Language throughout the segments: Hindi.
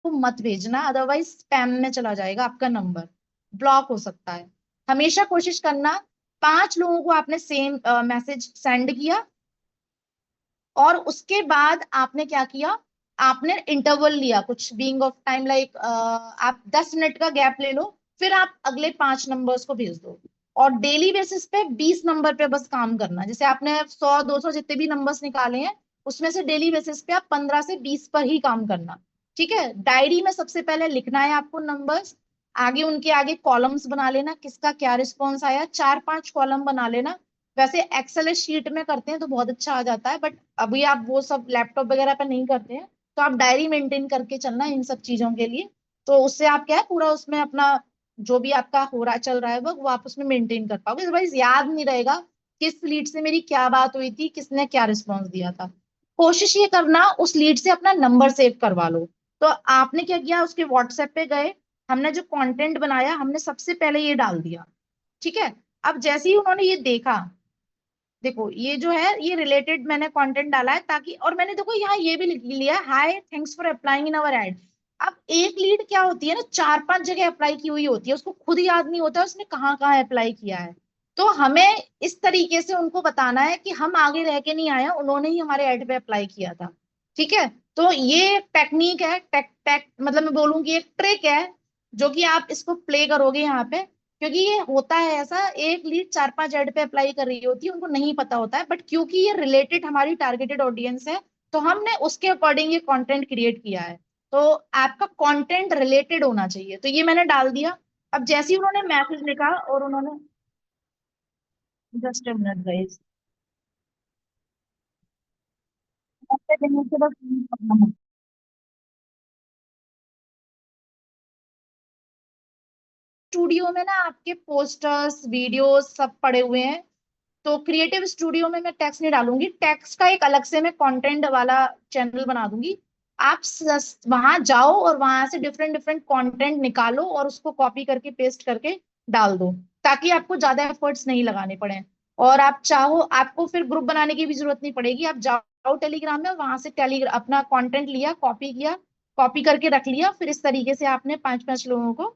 मत भेजना, अदरवाइज स्पैम में चला जाएगा आपका नंबर, ब्लॉक हो सकता है। हमेशा कोशिश करना, 5 लोगों को आपने सेम मैसेज सेंड किया, और उसके बाद आपने क्या किया, आपने इंटरवल लिया कुछ बीइंग ऑफ टाइम, लाइक आप 10 मिनट का गैप ले लो, फिर आप अगले 5 नंबर्स को भेज दो। और डेली बेसिस पे 20 नंबर पे बस काम करना, जैसे आपने 100 200 जितने भी नंबर्स निकाले हैं, उसमें से डेली बेसिस पे आप 15 से 20 पर ही काम करना। ठीक है, डायरी में सबसे पहले लिखना है आपको नंबर्स, आगे उनके आगे कॉलम्स बना लेना, किसका क्या रिस्पॉन्स आया, 4 5 कॉलम बना लेना। वैसे एक्सेल शीट में करते हैं तो बहुत अच्छा आ जाता है, बट अभी आप वो सब लैपटॉप वगैरह पे नहीं करते हैं, तो आप डायरी मेंटेन करके चलना इन सब चीजों के लिए। तो उससे आप क्या है, पूरा उसमें अपना जो भी आपका हो रहा चल रहा है वो आप उसमें मेंटेन कर पाओगे, अदरवाइज याद नहीं रहेगा किस लीड से मेरी क्या बात हुई थी, किसने क्या रिस्पॉन्स दिया था। कोशिश ये करना उस लीड से अपना नंबर सेव करवा लो। तो आपने क्या किया, उसके व्हाट्सएप पे गए, हमने जो कंटेंट बनाया हमने सबसे पहले ये डाल दिया। ठीक है, अब जैसे ही उन्होंने ये देखा, देखो ये जो है ये रिलेटेड मैंने कंटेंट डाला है, ताकि, और मैंने देखो यहाँ ये भी लिख लिया, hi thanks for applying in our ad. अब एक लीड क्या होती है ना, 4 5 जगह अप्लाई की हुई होती है, उसको खुद याद नहीं होता उसने कहाँ कहाँ अप्लाई किया है। तो हमें इस तरीके से उनको बताना है कि हम आगे रह के नहीं आए हैं, उन्होंने ही हमारे एड पे अप्लाई किया था। ठीक है, तो ये टेक्निक है, टेक टेक मतलब मैं बोलूंगी एक ट्रिक है, जो कि आप इसको प्ले करोगे यहाँ पे। क्योंकि ये होता है ऐसा, एक लीड 4 5 एड पे अप्लाई कर रही होती है, उनको नहीं पता होता है, बट क्योंकि ये रिलेटेड हमारी टारगेटेड ऑडियंस है, तो हमने उसके अकॉर्डिंग ये कंटेंट क्रिएट किया है। तो आपका कंटेंट रिलेटेड होना चाहिए, तो ये मैंने डाल दिया। अब जैसे ही उन्होंने मैसेज लिखा और उन्होंने, just a minute guys, studio में ना आपके पोस्टर्स वीडियोस सब पड़े हुए हैं, तो क्रिएटिव स्टूडियो में मैं टेक्स्ट नहीं डालूंगी, टेक्स्ट का एक अलग से मैं कंटेंट वाला चैनल बना दूंगी। आप वहां जाओ और वहां से डिफरेंट डिफरेंट कंटेंट निकालो और उसको कॉपी करके पेस्ट करके डाल दो, ताकि आपको ज्यादा एफर्ट्स नहीं लगाने पड़े। और आप चाहो, आपको फिर ग्रुप बनाने की भी जरूरत नहीं पड़ेगी, आप जाओ टेलीग्राम में, वहां से टेलीग्राम अपना कंटेंट लिया, कॉपी किया, कॉपी करके रख लिया, फिर इस तरीके से आपने 5 5 लोगों को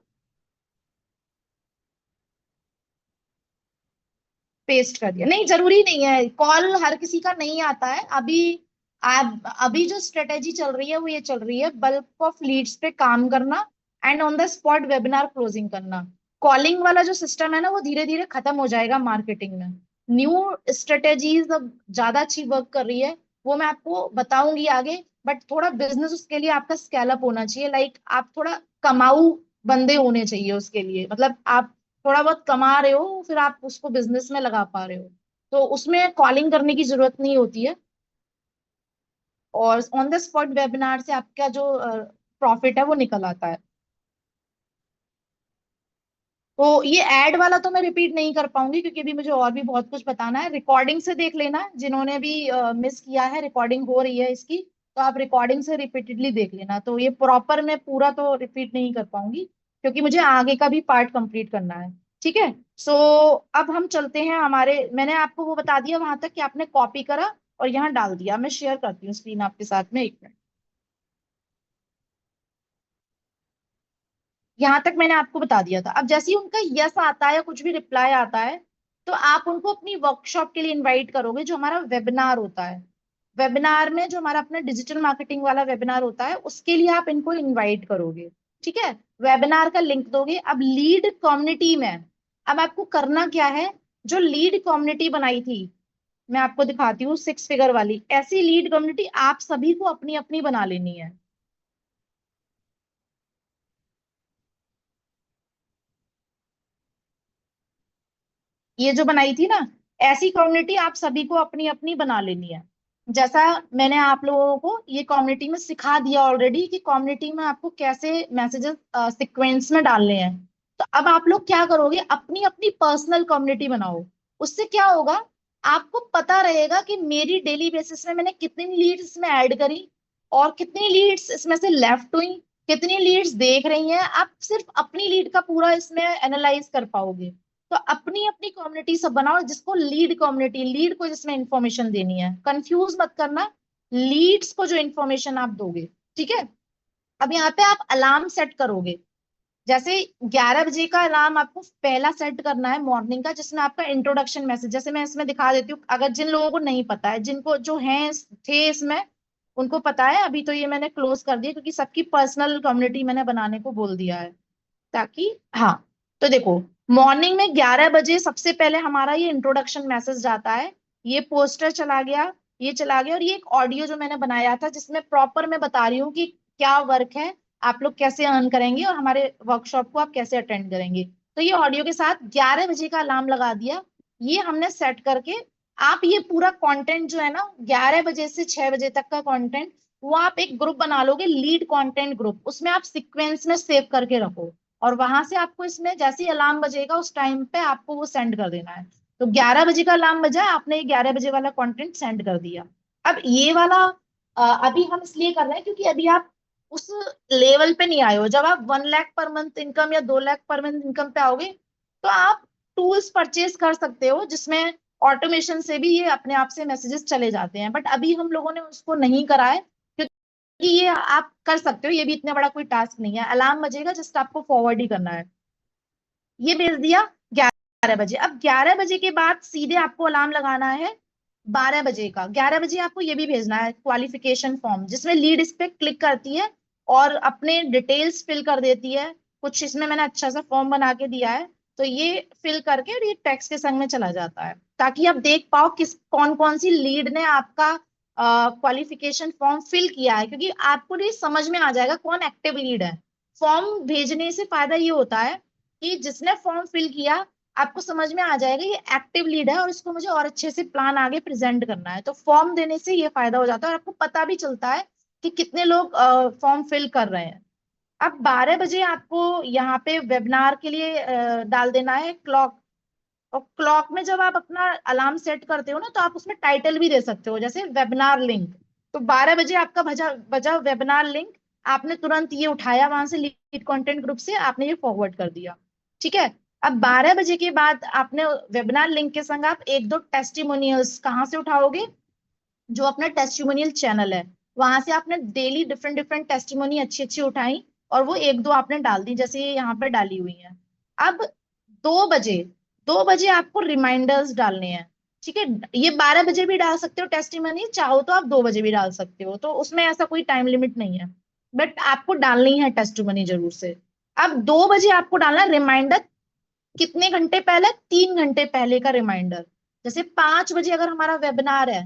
पेस्ट कर दिया। नहीं, जरूरी नहीं है, कॉल हर किसी का नहीं आता है अभी। आप अभी जो स्ट्रेटेजी चल रही है वो ये चल रही है, बल्क ऑफ लीड्स पे काम करना and on the spot webinar closing करना। कॉलिंग वाला जो सिस्टम है ना वो धीरे धीरे खत्म हो जाएगा मार्केटिंग में। न्यू स्ट्रेटेजीज अब ज्यादा अच्छी वर्क कर रही है, वो मैं आपको बताऊंगी आगे। बट थोड़ा बिजनेस उसके लिए आपका स्केल अप होना चाहिए, लाइक आप थोड़ा कमाऊ बंदे होने चाहिए उसके लिए, मतलब आप थोड़ा बहुत कमा रहे हो फिर आप उसको बिजनेस में लगा पा रहे हो, तो उसमें कॉलिंग करने की जरूरत नहीं होती है। और ऑन द स्पॉट वेबिनार से आपका जो प्रॉफिट है वो निकल आता है। तो ये एड वाला तो मैं रिपीट नहीं कर पाऊंगी, क्योंकि अभी मुझे और भी बहुत कुछ बताना है। रिकॉर्डिंग से देख लेना, जिन्होंने भी मिस किया है, रिकॉर्डिंग हो रही है इसकी, तो आप रिकॉर्डिंग से रिपीटेडली देख लेना। तो ये प्रॉपर मैं पूरा तो रिपीट नहीं कर पाऊंगी, क्योंकि मुझे आगे का भी पार्ट कंप्लीट करना है। ठीक है, सो अब हम चलते हैं हमारे, मैंने आपको वो बता दिया वहां तक कि आपने कॉपी करा और यहाँ डाल दिया। मैं शेयर करती हूँ स्क्रीन आपके साथ में, 1 मिनट। यहाँ तक मैंने आपको बता दिया था। अब जैसे ही उनका यस आता है या कुछ भी रिप्लाई आता है, तो आप उनको अपनी वर्कशॉप के लिए इनवाइट करोगे, जो हमारा वेबिनार होता है। वेबिनार में जो हमारा अपना डिजिटल मार्केटिंग वाला वेबिनार होता है, उसके लिए आप इनको इनवाइट करोगे। ठीक है, वेबिनार का लिंक दोगे। अब लीड कम्युनिटी में अब आपको करना क्या है, जो लीड कम्युनिटी बनाई थी, मैं आपको दिखाती हूँ 6 फिगर वाली, ऐसी लीड कम्युनिटी आप सभी को अपनी अपनी बना लेनी है। ये जो बनाई थी ना, ऐसी कम्युनिटी आप सभी को अपनी अपनी बना लेनी है। जैसा मैंने आप लोगों को ये कम्युनिटी में सिखा दिया ऑलरेडी, कि कम्युनिटी में आपको कैसे मैसेजेस सीक्वेंस में डालने हैं। तो अब आप लोग क्या करोगे, अपनी अपनी पर्सनल कम्युनिटी बनाओ। उससे क्या होगा, आपको पता रहेगा कि मेरी डेली बेसिस में मैंने कितनी लीड्स इसमें ऐड करी, और कितनी लीड्स इसमें से लेफ्ट हुई, कितनी लीड्स देख रही हैं। आप सिर्फ अपनी लीड का पूरा इसमें एनालाइज कर पाओगे। तो अपनी अपनी कम्युनिटी सब बनाओ, जिसको लीड कम्युनिटी, लीड को जिसमें इंफॉर्मेशन देनी है, कंफ्यूज मत करना, लीड्स को जो इंफॉर्मेशन आप दोगे। ठीक है, अब यहाँ पे आप अलार्म सेट करोगे, जैसे 11 बजे का अलार्म आपको पहला सेट करना है मॉर्निंग का, जिसमें आपका इंट्रोडक्शन मैसेज, जैसे मैं इसमें दिखा देती हूँ, अगर जिन लोगों को नहीं पता है, जिनको जो हैं थे इसमें उनको पता है, अभी तो ये मैंने क्लोज कर दिया क्योंकि सबकी पर्सनल कम्युनिटी मैंने बनाने को बोल दिया है, ताकि हाँ। तो देखो, मॉर्निंग में 11 बजे सबसे पहले हमारा ये इंट्रोडक्शन मैसेज जाता है, ये पोस्टर चला गया, ये चला गया, और ये एक ऑडियो जो मैंने बनाया था जिसमें प्रॉपर मैं बता रही हूँ कि क्या वर्क है, आप लोग कैसे अर्न करेंगे और हमारे वर्कशॉप को आप कैसे अटेंड करेंगे। तो ये ऑडियो के साथ 11 बजे का अलार्म लगा दिया, ये हमने सेट करके, आप ये पूरा कंटेंट जो है ना 11 बजे से 6 बजे तक का कंटेंट, वो आप एक ग्रुप बना लोगे, लीड कंटेंट ग्रुप, उसमें आप सीक्वेंस में सेव करके रखो, और वहां से आपको इसमें जैसे ही अलार्म बजेगा उस टाइम पे आपको वो सेंड कर देना है। तो 11 बजे का अलार्म बजा, आपने ये 11 बजे वाला कंटेंट सेंड कर दिया। अब ये वाला अभी हम इसलिए कर रहे हैं क्योंकि अभी आप उस लेवल पे नहीं आए हो, जब आप 1 लाख पर मंथ इनकम या 2 लाख पर मंथ इनकम पे आओगे तो आप टूल्स परचेज कर सकते हो, जिसमें ऑटोमेशन से भी ये अपने आप से मैसेजेस चले जाते हैं, बट अभी हम लोगों ने उसको नहीं करा है, क्योंकि ये आप कर सकते हो, ये भी इतना बड़ा कोई टास्क नहीं है, अलार्म बजेगा जस्ट आपको फॉरवर्ड ही करना है। ये भेज दिया 11 बजे। अब 11 बजे के बाद सीधे आपको अलार्म लगाना है 12 बजे का। 11 बजे आपको ये भी भेजना है क्वालिफिकेशन फॉर्म, जिसमें लीड इस पे क्लिक करती है और अपने डिटेल्स फिल कर देती है, कुछ इसमें मैंने अच्छा सा फॉर्म बना के दिया है, तो ये फिल करके और ये टेक्स्ट के संग में चला जाता है, ताकि आप देख पाओ किस कौन कौन सी लीड ने आपका क्वालिफिकेशन फॉर्म फिल किया है, क्योंकि आपको ये समझ में आ जाएगा कौन एक्टिव लीड है। फॉर्म भेजने से फायदा ये होता है कि जिसने फॉर्म फिल किया, आपको समझ में आ जाएगा ये एक्टिव लीड है और इसको मुझे और अच्छे से प्लान आगे प्रेजेंट करना है, तो फॉर्म देने से ये फायदा हो जाता है और आपको पता भी चलता है कि कितने लोग फॉर्म फिल कर रहे हैं। अब 12 बजे आपको यहाँ पे वेबिनार के लिए डाल देना है क्लॉक, और क्लॉक में जब आप अपना अलार्म सेट करते हो ना, तो आप उसमें टाइटल भी दे सकते हो, जैसे वेबिनार लिंक। तो 12 बजे आपका बजा बजा वेबिनार लिंक, आपने तुरंत ये उठाया वहां से लीड कंटेंट ग्रुप से, आपने ये फॉरवर्ड कर दिया, ठीक है। अब 12 बजे के बाद आपने वेबिनार लिंक के संग आप एक दो टेस्टिमोनियल्स कहाँ से उठाओगे, जो अपना टेस्टिमोनियल चैनल है वहां से आपने डेली डिफरेंट डिफरेंट टेस्टिमोनी अच्छी अच्छी उठाई, और वो एक दो आपने डाल दी, जैसे ये यहाँ पे डाली हुई है। अब 2 बजे, 2 बजे आपको रिमाइंडर्स डालने हैं, ठीक है। ये 12 बजे भी डाल सकते हो टेस्टिमोनी, चाहो तो आप 2 बजे भी डाल सकते हो, तो उसमें ऐसा कोई टाइम लिमिट नहीं है, बट आपको डालनी है टेस्टिमोनी जरूर से। अब 2 बजे आपको डालना रिमाइंडर, कितने घंटे पहले, 3 घंटे पहले का रिमाइंडर। जैसे 5 बजे अगर हमारा वेबिनार है,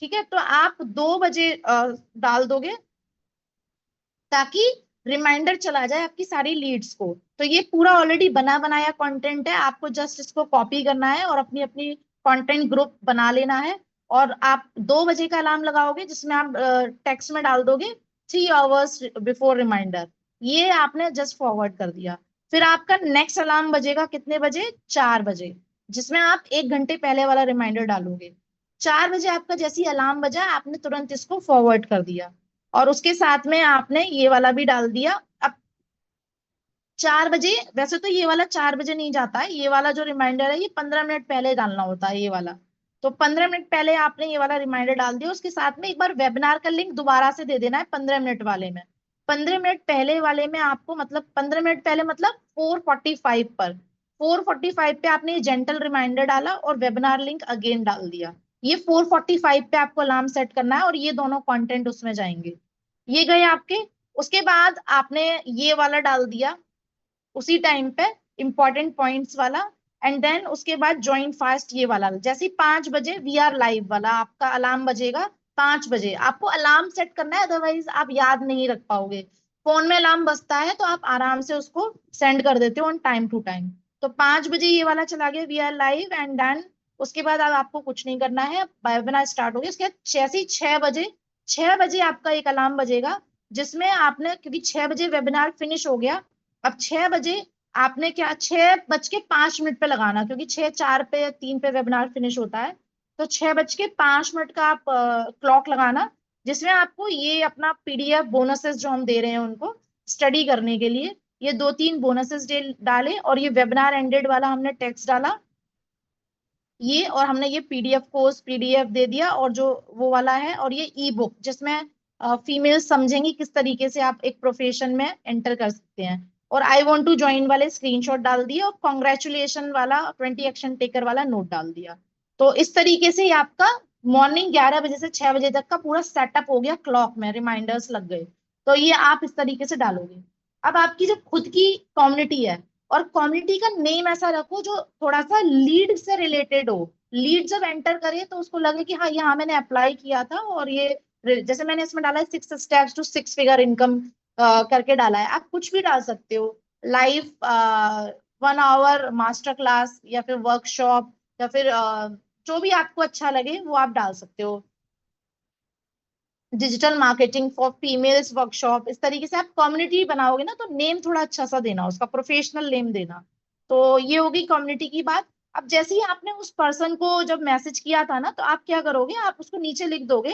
ठीक है, तो आप 2 बजे डाल दोगे, ताकि रिमाइंडर चला जाए आपकी सारी लीड्स को। तो ये पूरा ऑलरेडी बना बनाया कंटेंट है, आपको जस्ट इसको कॉपी करना है और अपनी अपनी कंटेंट ग्रुप बना लेना है, और आप 2 बजे का अलार्म लगाओगे जिसमें आप टेक्स्ट में डाल दोगे 3 आवर्स बिफोर रिमाइंडर, ये आपने जस्ट फॉरवर्ड कर दिया। फिर आपका नेक्स्ट अलार्म बजेगा कितने बजे, 4 बजे, जिसमें आप 1 घंटे पहले वाला रिमाइंडर डालोगे। 4 बजे आपका जैसे ही अलार्म बजा, आपने तुरंत इसको फॉरवर्ड कर दिया, और उसके साथ में आपने ये वाला भी डाल दिया। अब 4 बजे, वैसे तो ये वाला 4 बजे नहीं जाता है, ये वाला जो रिमाइंडर है ये 15 मिनट पहले डालना होता है ये वाला, तो 15 मिनट पहले आपने ये वाला रिमाइंडर डाल दिया। उसके साथ में एक बार वेबिनार का लिंक दोबारा से दे देना है 15 मिनट वाले में। 15 मिनट पहले वाले में आपको, मतलब 15 मिनट पहले मतलब 4:45 पर, 4:45 पे आपने ये जेंटल रिमाइंडर डाला और वेबिनार लिंक अगेन डाल दिया। ये 4:45 पे आपको अलार्म सेट करना है और ये दोनों कंटेंट उसमें जाएंगे, ये गए आपके। उसके बाद आपने ये वाला डाल दिया उसी टाइम पे, इंपॉर्टेंट पॉइंट्स वाला। एंड देन उसके बाद ज्वाइन फास्ट ये वाला, जैसे 5 बजे वी आर लाइव वाला आपका अलार्म बजेगा, 5 बजे आपको अलार्म सेट करना है, अदरवाइज आप याद नहीं रख पाओगे। फोन में अलार्म बजता है तो आप आराम से उसको सेंड कर देते हो ऑन टाइम टू टाइम। तो 5 बजे ये वाला चला गया we are live, and then उसके बाद अब आपको कुछ नहीं करना है, वेबिनार स्टार्ट हो गया। उसके बाद जैसे ही 6 बजे, 6 बजे आपका एक अलार्म बजेगा, जिसमें आपने, क्योंकि 6 बजे वेबिनार फिनिश हो गया, अब 6 बजे आपने क्या, 6:05 पे लगाना, क्योंकि 6:04 पे या 3 पे वेबिनार फिनिश होता है, तो 6:05 का आप क्लॉक लगाना, जिसमें आपको ये अपना पीडीएफ बोनसेस जो हम दे रहे हैं उनको स्टडी करने के लिए, ये 2-3 बोनसेस डाले, और ये वेबिनार एंडेड वाला हमने टेक्स्ट डाला ये, और हमने ये पीडीएफ कोर्स पीडीएफ दे दिया, और जो वो वाला है, और ये ई बुक जिसमें फीमेल समझेंगी किस तरीके से आप एक प्रोफेशन में एंटर कर सकते हैं। और आई वांट टू ज्वाइन वाले स्क्रीनशॉट डाल दिए और कॉन्ग्रेचुलेशन वाला 20 एक्शन टेकर वाला नोट डाल दिया। तो इस तरीके से ये आपका मॉर्निंग 11 बजे से 6 बजे तक का पूरा सेटअप हो गया, क्लॉक में रिमाइंडर्स लग गए। तो ये आप इस तरीके से डालोगे। अब आपकी जो खुद की कम्युनिटी है, और कम्युनिटी का नेम ऐसा रखो जो थोड़ा सा लीड से रिलेटेड हो। लीड जब एंटर करे तो उसको लगे कि हाँ यहाँ मैंने अप्लाई किया था, और ये जैसे मैंने इसमें डाला है 6 स्टेप्स टू 6 फिगर इनकम करके डाला है। आप कुछ भी डाल सकते हो, लाइव 1 आवर मास्टर क्लास, या फिर वर्कशॉप, या फिर जो भी आपको अच्छा लगे वो आप डाल सकते हो। Digital marketing for females workshop, इस तरीके से आप कम्युनिटी बनाओगे ना, तो नेम थोड़ा अच्छा सा देना, उसका प्रोफेशनल नेम देना। तो ये होगी कम्युनिटी की बात। अब जैसे ही आपने उस पर्सन को जब मैसेज किया था ना, तो आप क्या करोगे, आप उसको नीचे लिख दोगे,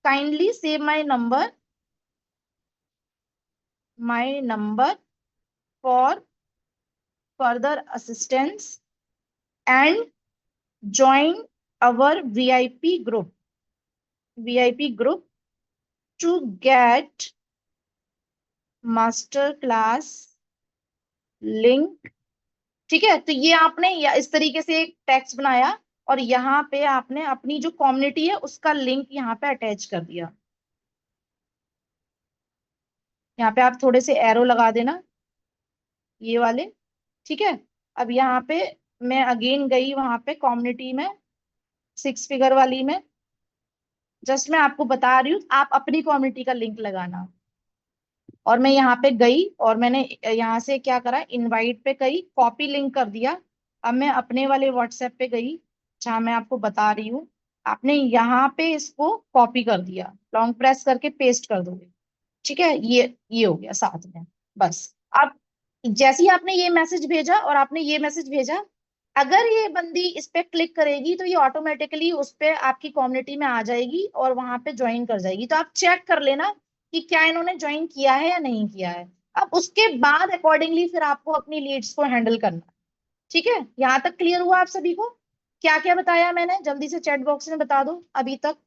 kindly save my number for further assistance and join our VIP group to get master class link. ठीक है, तो ये आपने इस तरीके से एक टेक्स्ट बनाया, और यहाँ पे आपने अपनी जो कम्युनिटी है उसका लिंक यहाँ पे अटैच कर दिया। यहाँ पे आप थोड़े से एरो लगा देना, ये वाले। ठीक है, अब यहाँ पे मैं अगेन गई वहां पे कम्युनिटी में, 6 फिगर वाली में। जस्ट मैं आपको बता रही हूँ, आप अपनी कम्युनिटी का लिंक लगाना। और मैं यहाँ पे गई, और मैंने यहाँ से क्या करा, इनवाइट पे गई, कॉपी लिंक कर दिया। अब मैं अपने वाले व्हाट्सएप पे गई, जहाँ मैं आपको बता रही हूँ। आपने यहाँ पे इसको कॉपी कर दिया, लॉन्ग प्रेस करके पेस्ट कर दोगे। ठीक है, ये हो गया साथ में। बस। अब जैसे ही आपने ये मैसेज भेजा, और आपने ये मैसेज भेजा, अगर ये बंदी इस पे क्लिक करेगी तो ये ऑटोमेटिकली उस पे आपकी कम्युनिटी में आ जाएगी, और वहां पे ज्वाइन कर जाएगी। तो आप चेक कर लेना कि क्या इन्होंने ज्वाइन किया है या नहीं किया है। अब उसके बाद अकॉर्डिंगली फिर आपको अपनी लीड्स को हैंडल करना। ठीक है, यहाँ तक क्लियर हुआ आप सभी को? क्या क्या बताया मैंने, जल्दी से चैट बॉक्स में बता दो अभी तक।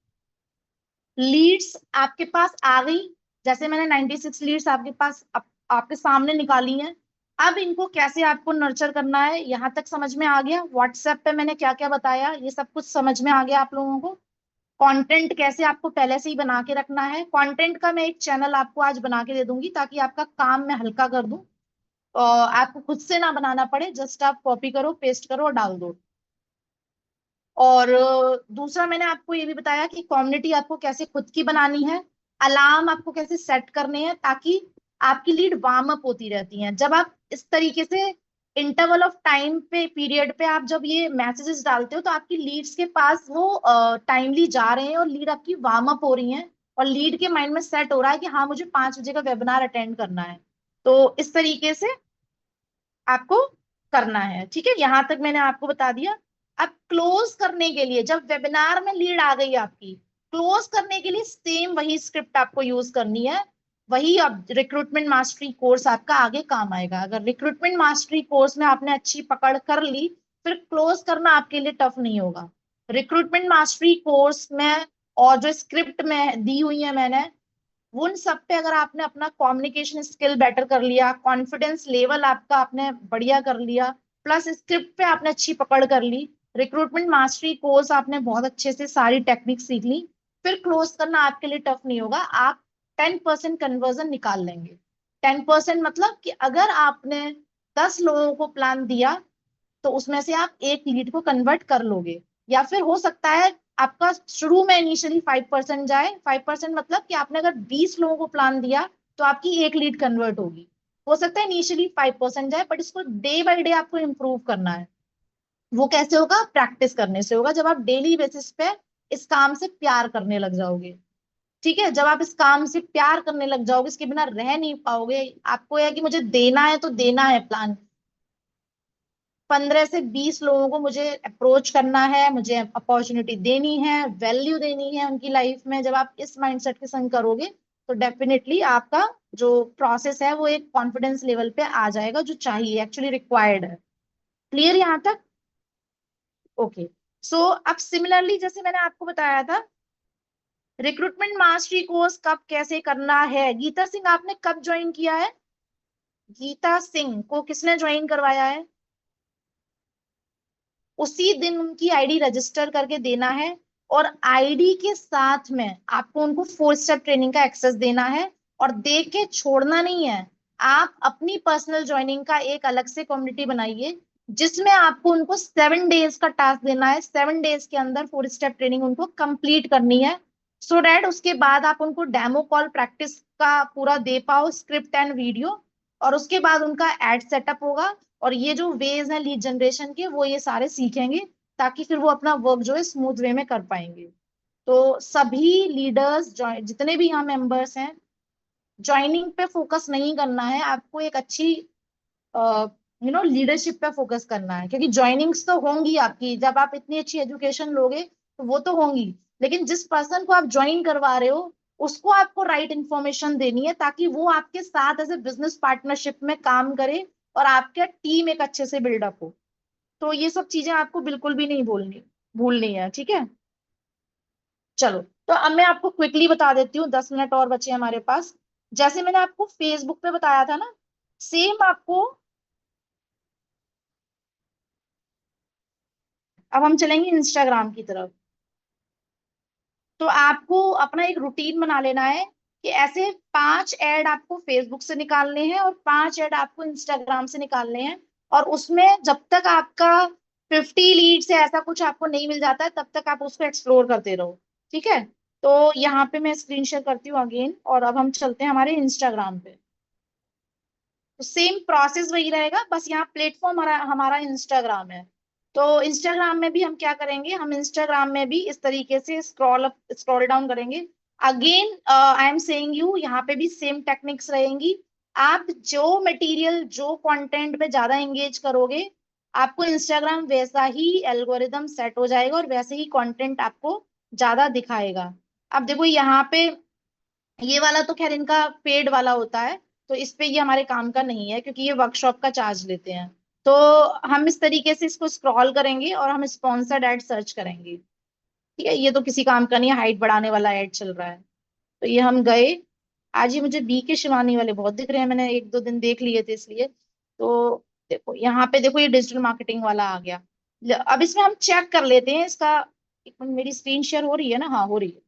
लीड्स आपके पास आ गई, जैसे मैंने 96 लीड्स आपके पास आपके सामने निकाली हैं। अब इनको कैसे आपको नर्चर करना है, यहां तक समझ में आ गया? व्हाट्सएप पे मैंने क्या क्या बताया, ये सब कुछ समझ में आ गया आप लोगों को? कंटेंट कैसे आपको पहले से ही बना के रखना है, कंटेंट का मैं एक चैनल आपको आज बना के दे दूंगी, ताकि आपका काम मैं हल्का कर दूं, आपको खुद से ना बनाना पड़े, जस्ट आप कॉपी करो, पेस्ट करो और डाल दो। और दूसरा मैंने आपको ये भी बताया कि कम्युनिटी आपको कैसे खुद की बनानी है, अलार्म आपको कैसे सेट करने हैं, ताकि आपकी लीड वार्म अप होती रहती है। जब आप इस तरीके से इंटरवल ऑफ टाइम पे, पीरियड पे आप जब ये मैसेजेस डालते हो, तो आपकी लीड्स के पास वो टाइमली जा रहे हैं, और लीड आपकी वार्म अप हो रही है, और लीड के माइंड में सेट हो रहा है कि हाँ मुझे 5 बजे का वेबिनार अटेंड करना है। तो इस तरीके से आपको करना है। ठीक है, यहां तक मैंने आपको बता दिया। अब क्लोज करने के लिए, जब वेबिनार में लीड आ गई आपकी, क्लोज करने के लिए सेम वही स्क्रिप्ट आपको यूज करनी है। वही अब रिक्रूटमेंट मास्टरी कोर्स आपका आगे काम आएगा। अगर रिक्रूटमेंट मास्टरी कोर्स में आपने अच्छी पकड़ कर ली, फिर क्लोज करना आपके लिए टफ नहीं होगा। रिक्रूटमेंट मास्टरी कोर्स में और जो स्क्रिप्ट में दी हुई है मैंने, उन सब पे अगर आपने अपना कम्युनिकेशन स्किल बेटर कर लिया, कॉन्फिडेंस लेवल आपका आपने बढ़िया कर लिया, प्लस स्क्रिप्ट पे आपने अच्छी पकड़ कर ली, रिक्रूटमेंट मास्टरी कोर्स आपने बहुत अच्छे से सारी टेक्निक सीख ली, फिर क्लोज करना आपके लिए टफ नहीं होगा। आप 10% कन्वर्जन निकाल लेंगे। 10% मतलब कि अगर आपने 10 लोगों को प्लान दिया, तो उसमें से आप एक लीड को कन्वर्ट कर लोगे। या फिर हो सकता है आपका शुरू में इनिशियली 5% जाए। 5% मतलब कि आपने अगर 20 लोगों को प्लान दिया, तो आपकी एक लीड कन्वर्ट होगी। हो सकता है इनिशियली 5% जाए, बट इसको डे बाय डे आपको इंप्रूव करना है। वो कैसे होगा? प्रैक्टिस करने से होगा, जब आप डेली बेसिस पे इस काम से प्यार करने लग जाओगे। ठीक है, जब आप इस काम से प्यार करने लग जाओगे, इसके बिना रह नहीं पाओगे। आपको यह कि मुझे देना है तो देना है प्लान, 15 से 20 लोगों को मुझे अप्रोच करना है, मुझे अपॉर्चुनिटी देनी है, वैल्यू देनी है उनकी लाइफ में। जब आप इस माइंडसेट के संग करोगे, तो डेफिनेटली आपका जो प्रोसेस है वो एक कॉन्फिडेंस लेवल पे आ जाएगा, जो चाहिए, एक्चुअली रिक्वायर्ड है। क्लियर यहाँ तक? ओके। सो अब सिमिलरली जैसे मैंने आपको बताया था रिक्रूटमेंट मास्टरी कोर्स कब कैसे करना है? गीता सिंह आपने कब ज्वाइन किया है? गीता सिंह को किसने ज्वाइन करवाया है? उसी दिन उनकी आईडी रजिस्टर करके देना है, और आईडी के साथ में आपको उनको 4 स्टेप ट्रेनिंग का एक्सेस देना है, और दे के छोड़ना नहीं है। आप अपनी पर्सनल ज्वाइनिंग का एक अलग से कम्युनिटी बनाइए, जिसमें आपको उनको 7 डेज का टास्क देना है। 7 डेज के अंदर 4 स्टेप ट्रेनिंग उनको कंप्लीट करनी है, सो डैट उसके बाद आप उनको डेमो कॉल प्रैक्टिस का पूरा दे पाओ, स्क्रिप्ट एंड वीडियो। और उसके बाद उनका एड सेटअप होगा, और ये जो वेज हैं लीड जनरेशन के, वो ये सारे सीखेंगे, ताकि फिर वो अपना वर्क जो है स्मूथ वे में कर पाएंगे। तो सभी लीडर्स, जितने भी यहाँ मेंबर्स हैं, ज्वाइनिंग पे फोकस नहीं करना है आपको, एक अच्छी लीडरशिप पे फोकस करना है, क्योंकि ज्वाइनिंग्स तो होंगी आपकी, जब आप इतनी अच्छी एजुकेशन लोगे तो वो तो होंगी। लेकिन जिस पर्सन को आप ज्वाइन करवा रहे हो, उसको आपको राइट इंफॉर्मेशन देनी है, ताकि वो आपके साथ एज ए बिजनेस पार्टनरशिप में काम करे, और आपका टीम एक अच्छे से बिल्डअप हो। तो ये सब चीजें आपको बिल्कुल भी नहीं भूलनी है, ठीक है? चलो, तो अब मैं आपको क्विकली बता देती हूँ, 10 मिनट और बचे हमारे पास। जैसे मैंने आपको फेसबुक पे बताया था ना, सेम आपको, अब हम चलेंगे इंस्टाग्राम की तरफ। तो आपको अपना एक रूटीन बना लेना है कि ऐसे 5 ऐड आपको फेसबुक से निकालने हैं, और 5 ऐड आपको इंस्टाग्राम से निकालने हैं। और उसमें जब तक आपका 50 लीड से ऐसा कुछ आपको नहीं मिल जाता है, तब तक आप उसको एक्सप्लोर करते रहो, ठीक है? तो यहाँ पे मैं स्क्रीन शेयर करती हूँ अगेन, और अब हम चलते हैं हमारे इंस्टाग्राम पे। तो सेम प्रोसेस वही रहेगा, बस यहाँ प्लेटफॉर्म हमारा हमारा इंस्टाग्राम है। तो इंस्टाग्राम में भी हम क्या करेंगे, हम इंस्टाग्राम में भी इस तरीके से स्क्रॉल अप स्क्रॉल डाउन करेंगे। Again I am saying you, यहाँ पे भी सेम टेक्निक्स रहेंगी। आप जो मटेरियल, जो कंटेंट पे ज्यादा एंगेज करोगे, आपको इंस्टाग्राम वैसा ही एल्गोरिदम सेट हो जाएगा, और वैसे ही कंटेंट आपको ज्यादा दिखाएगा। अब देखो यहाँ पे, ये वाला तो खैर इनका पेड वाला होता है, तो इस पे ये हमारे काम का नहीं है, क्योंकि ये वर्कशॉप का चार्ज लेते हैं। तो हम इस तरीके से इसको स्क्रॉल करेंगे, और हम स्पॉन्सर्ड एड सर्च करेंगे। ठीक है, ये तो किसी काम का नहीं है, हाइट बढ़ाने वाला एड चल रहा है। तो ये हम गए। आज ये मुझे बी के शिवानी वाले बहुत दिख रहे हैं, मैंने 1-2 दिन देख लिए थे इसलिए। तो देखो यहाँ पे, देखो ये डिजिटल मार्केटिंग वाला आ गया। अब इसमें हम चेक कर लेते हैं इसका। एक मिनट, मेरी स्क्रीन शेयर हो रही है ना? हाँ, हो रही है।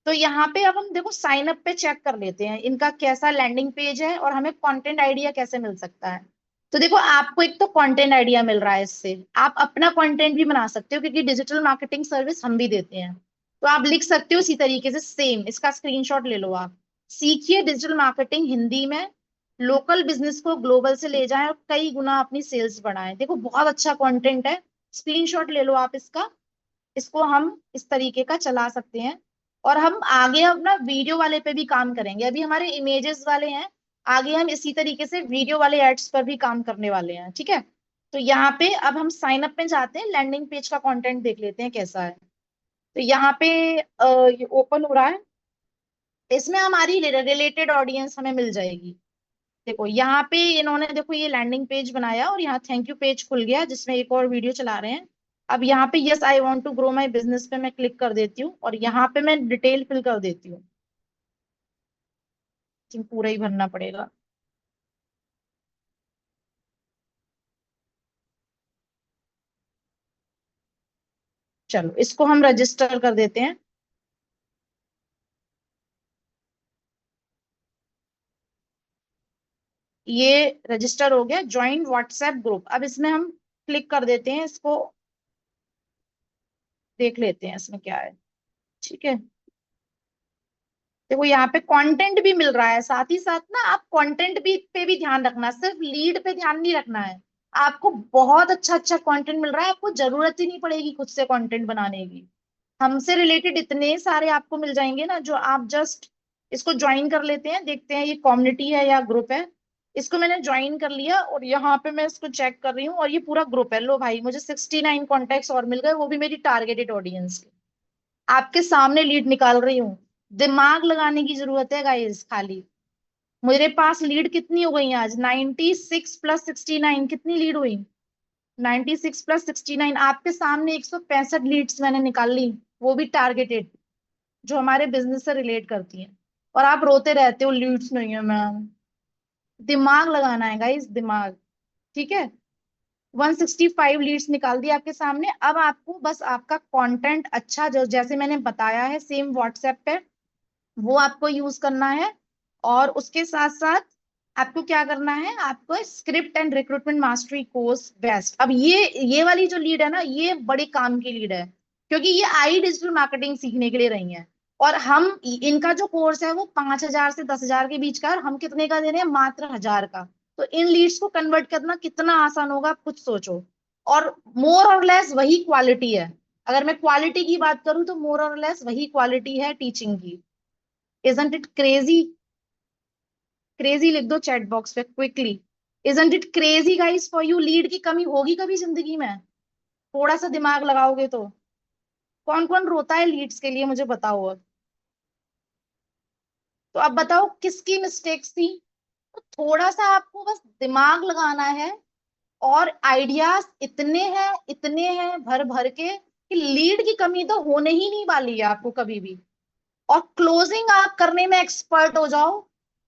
तो यहाँ पे अब हम देखो साइन अप पे चेक कर लेते हैं इनका कैसा लैंडिंग पेज है, और हमें कंटेंट आइडिया कैसे मिल सकता है। तो देखो, आपको एक तो कंटेंट आइडिया मिल रहा है, इससे आप अपना कंटेंट भी बना सकते हो, क्योंकि डिजिटल मार्केटिंग सर्विस हम भी देते हैं। तो आप लिख सकते हो इसी तरीके से, सेम इसका स्क्रीनशॉट ले लो आप। सीखिए डिजिटल मार्केटिंग हिंदी में, लोकल बिजनेस को ग्लोबल से ले जाएं, और कई गुना अपनी सेल्स बढ़ाएं। देखो, बहुत अच्छा कंटेंट है, स्क्रीनशॉट ले लो आप इसका। इसको हम इस तरीके का चला सकते हैं। और हम आगे अपना वीडियो वाले पे भी काम करेंगे, अभी हमारे इमेजेस वाले हैं, आगे हम इसी तरीके से वीडियो वाले एड्स पर भी काम करने वाले हैं, ठीक है? तो यहाँ पे अब हम साइन अप में जाते हैं, लैंडिंग पेज का कंटेंट देख लेते हैं कैसा है। तो यहाँ पे ये ओपन हो रहा है, इसमें हमारी रिलेटेड ऑडियंस हमें मिल जाएगी। देखो यहाँ पे इन्होंने, देखो ये लैंडिंग पेज बनाया, और यहाँ थैंक यू पेज खुल गया, जिसमें एक और वीडियो चला रहे हैं। अब यहाँ पे yes I want to grow my business पे मैं क्लिक कर देती हूँ, और यहाँ पे मैं डिटेल फिल कर देती हूँ। पूरा ही भरना पड़ेगा। चलो, इसको हम रजिस्टर कर देते हैं। ये रजिस्टर हो गया, ज्वाइन व्हाट्सएप ग्रुप। अब इसमें हम क्लिक कर देते हैं, इसको देख लेते हैं इसमें क्या है, ठीक है? देखो यहाँ पे कंटेंट भी मिल रहा है, साथ ही साथ ना आप कंटेंट भी पे भी ध्यान रखना, सिर्फ लीड पे ध्यान नहीं रखना है। आपको बहुत अच्छा अच्छा कंटेंट मिल रहा है, आपको जरूरत ही नहीं पड़ेगी खुद से कंटेंट बनाने की। हमसे रिलेटेड इतने सारे आपको मिल जाएंगे ना, जो आप जस्ट इसको ज्वाइन कर लेते हैं। देखते हैं ये कम्युनिटी है या ग्रुप है। इसको मैंने ज्वाइन कर लिया, और यहाँ पे मैं इसको चेक कर रही हूँ, और ये पूरा ग्रुप है। लो भाई, मुझे 69 कॉन्टेक्ट और मिल गए, वो भी मेरी टारगेटेड ऑडियंस। आपके सामने लीड निकाल रही हूँ। दिमाग लगाने की जरूरत है गाइस खाली। मेरे पास लीड कितनी हो गई आज? 96 + 69, कितनी लीड हुई? 96 + 69, आपके सामने 165 लीड्स मैंने निकाल ली, वो भी टारगेटेड। जो हमारे बिजनेस से रिलेट करती हैं, और आप रोते रहते हो लीड्स नहीं है मैम। दिमाग लगाना है गाइस, दिमाग। ठीक है, 165 लीड्स निकाल दी आपके सामने। अब आपको बस आपका कंटेंट अच्छा, जो जैसे मैंने बताया है सेम व्हाट्सएप पे, वो आपको यूज करना है। और उसके साथ साथ आपको क्या करना है, आपको script and recruitment mastery course best. अब ये वाली जो लीड है ना, ये बड़े काम की लीड है, क्योंकि ये आई डिजिटल मार्केटिंग सीखने के लिए रही है। और हम इनका जो कोर्स है वो 5,000 से 10,000 के बीच का है, और हम कितने का दे रहे हैं, मात्र 1,000 का। तो इन लीड्स को कन्वर्ट करना कितना आसान होगा, आप खुद सोचो। और मोर और लेस वही क्वालिटी है। अगर मैं क्वालिटी की बात करूं तो मोर और लेस वही क्वालिटी है टीचिंग की। Isn't it crazy? क्रेजी लिख दो चैट बॉक्स पे quickly. Isn't it crazy guys for you? Lead की कमी होगी कभी जिंदगी में? थोड़ा सा दिमाग लगाओगे तो। कौन कौन रोता है लीड्स के लिए, मुझे बताओ अब। तो अब बताओ किसकी मिस्टेक्स थी? तो थोड़ा सा आपको बस दिमाग लगाना है। और आइडियाज इतने हैं भर भर के, कि लीड की कमी तो होने ही नहीं वाली है आपको कभी भी। और क्लोजिंग आप करने में एक्सपर्ट हो जाओ,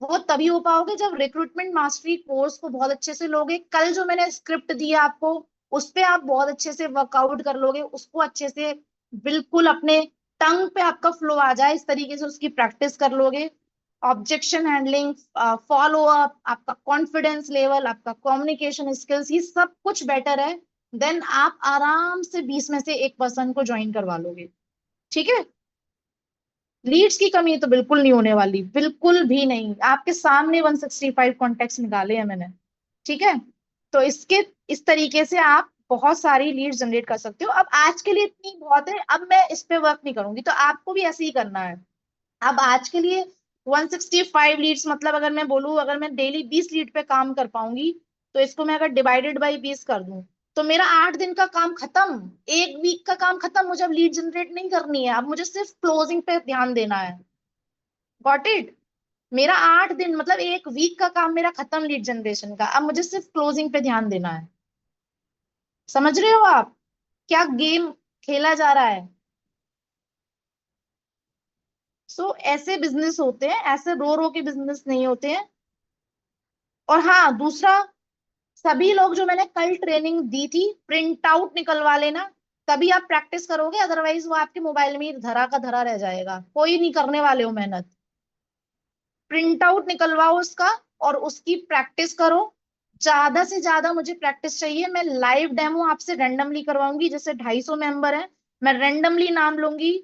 वो तभी हो पाओगे जब रिक्रूटमेंट मास्टरी कोर्स को बहुत अच्छे से लोगे। कल जो मैंने स्क्रिप्ट दिया आपको, उस पे आप बहुत अच्छे से वर्कआउट कर लोगे, उसको अच्छे से बिल्कुल अपने टंग पे आपका फ्लो आ जाए इस तरीके से उसकी प्रैक्टिस कर लोगे। ऑब्जेक्शन हैंडलिंग, फॉलो अप, आपका कॉन्फिडेंस लेवल, आपका कम्युनिकेशन स्किल्स, ये सब कुछ बेटर है। देन आप आराम से 20 में से एक पर्सन को ज्वाइन करवा लोगे। ठीक है, लीड्स की कमी तो बिल्कुल नहीं होने वाली, बिल्कुल भी नहीं। आपके सामने 165 कॉन्टेक्ट निकाले हैं मैंने। ठीक है, तो इसके इस तरीके से आप बहुत सारी लीड्स जनरेट कर सकते हो। अब आज के लिए इतनी बहुत है, अब मैं इस पे वर्क नहीं करूंगी, तो आपको भी ऐसे ही करना है। अब आज के लिए 165 लीड्स, मतलब अगर मैं बोलूँ, अगर मैं डेली 20 लीड पे काम कर पाऊंगी, तो इसको मैं अगर डिवाइडेड बाई 20 कर दूं, तो मेरा 8 दिन का काम खत्म। एक वीक का काम खत्म। मुझे अब लीड जनरेट नहीं करनी है, अब मुझे सिर्फ क्लोजिंग पे ध्यान देना है। Got it? मेरा 8 दिन मतलब एक वीक का काम मेरा खत्म लीड जनरेशन का। अब मुझे सिर्फ क्लोजिंग पे ध्यान देना है। समझ रहे हो आप क्या गेम खेला जा रहा है? ऐसे बिजनेस होते हैं, ऐसे रो रो के बिजनेस नहीं होते हैं। और हाँ, दूसरा, सभी लोग जो मैंने कल ट्रेनिंग दी थी, प्रिंट आउट निकलवा लेना। तभी आप प्रैक्टिस करोगे, अदरवाइज वो आपके मोबाइल में ही धरा का धरा रह जाएगा, कोई नहीं करने वाले हो मेहनत। प्रिंट आउट निकलवाओ उसका, और उसकी प्रैक्टिस करो। ज्यादा से ज्यादा मुझे प्रैक्टिस चाहिए। मैं लाइव डेमो आपसे रेंडमली करवाऊंगी, जैसे 250 मेंबर हैं, मैं रेंडमली नाम लूंगी।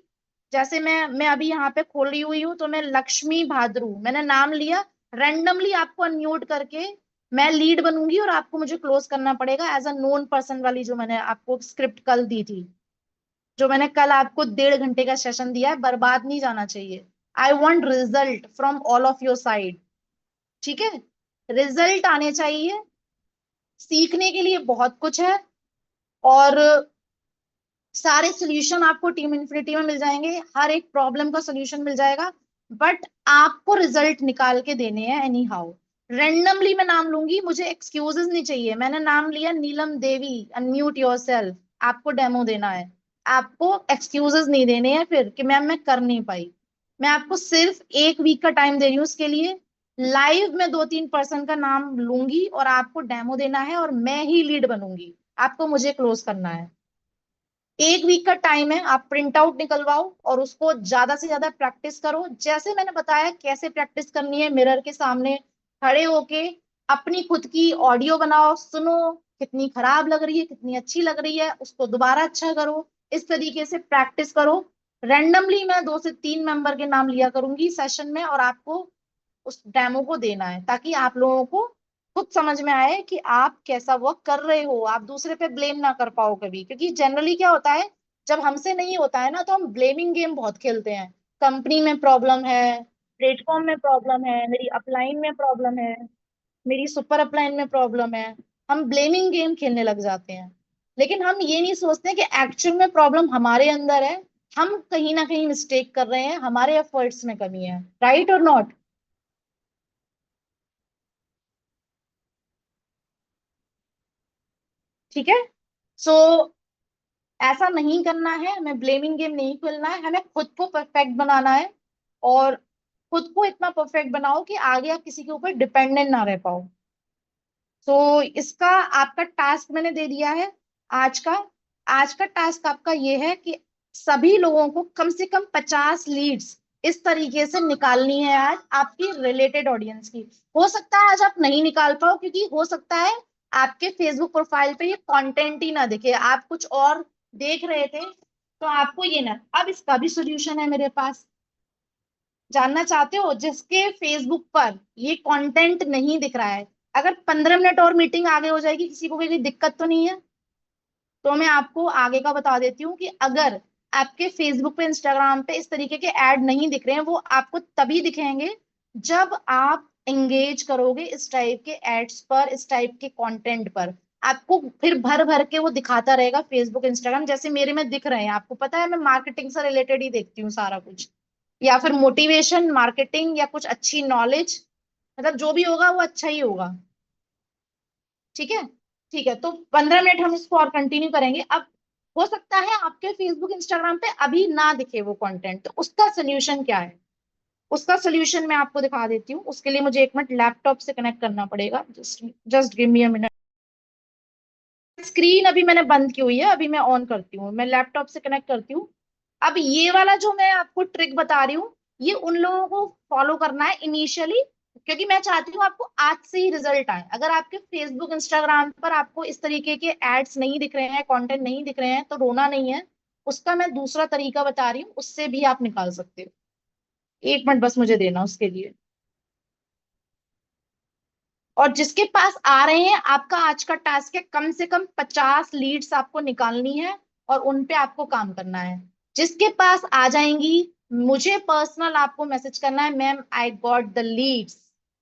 जैसे मैं अभी यहाँ पे खोली हुई हूँ, तो मैं लक्ष्मी भाद्रू मैंने नाम लिया। रेंडमली आपको अनम्यूट करके मैं लीड बनूंगी, और आपको मुझे क्लोज करना पड़ेगा एज अ नोन पर्सन वाली, जो मैंने आपको स्क्रिप्ट कल दी थी। जो मैंने कल आपको 1.5 घंटे का सेशन दिया है, बर्बाद नहीं जाना चाहिए। I want result from all of your side. ठीक है, रिजल्ट आने चाहिए। सीखने के लिए बहुत कुछ है, और सारे सोल्यूशन आपको टीम इन्फिनिटी में मिल जाएंगे, हर एक प्रॉब्लम का सोल्यूशन मिल जाएगा। बट आपको रिजल्ट निकाल के देने हैं एनी हाउ। रेंडमली मैं नाम लूंगी, मुझे एक्सक्यूजेस नहीं चाहिए। मैंने नाम लिया नीलम देवी, अनम्यूट योरसेल्फ। आपको डेमो देना है, आपको एक्सक्यूजेस नहीं देने हैं फिर कि मैम मैं कर नहीं पाई। मैं आपको सिर्फ एक वीक का टाइम दे रही हूँ उसके लिए। लाइव में 2-3 पर्सन का नाम लूंगी, और आपको डेमो देना है, और मैं ही लीड बनूंगी। आपको मुझे क्लोज करना है। एक वीक का टाइम है, आप प्रिंट आउट निकलवाओ और उसको ज्यादा से ज्यादा प्रैक्टिस करो, जैसे मैंने बताया कैसे प्रैक्टिस करनी है। मिरर के सामने खड़े होके अपनी खुद की ऑडियो बनाओ, सुनो कितनी खराब लग रही है, कितनी अच्छी लग रही है, उसको दोबारा अच्छा करो। इस तरीके से प्रैक्टिस करो। रेंडमली मैं 2 से 3 मेंबर के नाम लिया करूंगी सेशन में, और आपको उस डेमो को देना है, ताकि आप लोगों को खुद समझ में आए कि आप कैसा वर्क कर रहे हो। आप दूसरे पे ब्लेम ना कर पाओ कभी, क्योंकि जनरली क्या होता है, जब हमसे नहीं होता है ना, तो हम ब्लेमिंग गेम बहुत खेलते हैं। कंपनी में प्रॉब्लम है, प्लेटफॉर्म में प्रॉब्लम है, मेरी अपलाइन में प्रॉब्लम है, मेरी सुपर अपलाइन में प्रॉब्लम है। हम ब्लेमिंग गेम खेलने लग जाते हैं। लेकिन हम ये नहीं सोचते कि एक्चुअल में प्रॉब्लम हमारे अंदर है। हम कहीं ना कहीं मिस्टेक कर रहे हैं, हमारे एफर्ट्स में कमी है। राइट और नॉट? ठीक है। सो ऐसा नहीं करना है, हमें ब्लेमिंग गेम नहीं खेलना है, हमें खुद को परफेक्ट बनाना है। और खुद को इतना परफेक्ट बनाओ कि आगे आप किसी के ऊपर डिपेंडेंट ना रह पाओ। तो इसका आपका टास्क मैंने दे दिया है आज का। आज का टास्क आपका ये है कि सभी लोगों को कम से कम 50 लीड्स इस तरीके से निकालनी है आज आपकी रिलेटेड ऑडियंस की। हो सकता है आज आप नहीं निकाल पाओ, क्योंकि हो सकता है आपके फेसबुक प्रोफाइल पे ये कंटेंट ही ना दिखे, आप कुछ और देख रहे थे, तो आपको ये ना। अब इसका भी सोल्यूशन है मेरे पास। जानना चाहते हो? जिसके फेसबुक पर ये कंटेंट नहीं दिख रहा है, अगर 15 मिनट और मीटिंग आगे हो जाएगी, किसी को कोई दिक्कत तो नहीं है? तो मैं आपको आगे का बता देती हूँ कि अगर आपके फेसबुक पे, इंस्टाग्राम पे इस तरीके के ऐड नहीं दिख रहे हैं, वो आपको तभी दिखेंगे जब आप एंगेज करोगे इस टाइप के एड्स पर, इस टाइप के कंटेंट पर। आपको फिर भर भर के वो दिखाता रहेगा फेसबुक, इंस्टाग्राम, जैसे मेरे में दिख रहे हैं। आपको पता है मैं मार्केटिंग से रिलेटेड ही देखती हूँ सारा कुछ, या फिर मोटिवेशन मार्केटिंग, या कुछ अच्छी नॉलेज, मतलब जो भी होगा वो अच्छा ही होगा। ठीक है? ठीक है, तो 15 मिनट हम इसको और कंटिन्यू करेंगे। अब हो सकता है आपके फेसबुक इंस्टाग्राम पे अभी ना दिखे वो कंटेंट, तो उसका सोल्यूशन क्या है? उसका सोल्यूशन मैं आपको दिखा देती हूँ। उसके लिए मुझे 1 मिनट लैपटॉप से कनेक्ट करना पड़ेगा। Just just give me a minute. Screen अभी मैंने बंद की हुई है, अभी मैं ऑन करती हूँ, मैं लैपटॉप से कनेक्ट करती हूँ। अब ये वाला जो मैं आपको ट्रिक बता रही हूँ, ये उन लोगों को फॉलो करना है इनिशियली, क्योंकि मैं चाहती हूँ आपको आज से ही रिजल्ट आए। अगर आपके फेसबुक इंस्टाग्राम पर आपको इस तरीके के एड्स नहीं दिख रहे हैं, कंटेंट नहीं दिख रहे हैं, तो रोना नहीं है। उसका मैं दूसरा तरीका बता रही हूँ, उससे भी आप निकाल सकते हो। 1 मिनट बस मुझे देना उसके लिए। और जिसके पास आ रहे हैं, आपका आज का टास्क है कम से कम 50 लीड्स आपको निकालनी है, और उन पे आपको काम करना है। जिसके पास आ जाएंगी, मुझे पर्सनल आपको मैसेज करना है, ma'am I got the leads.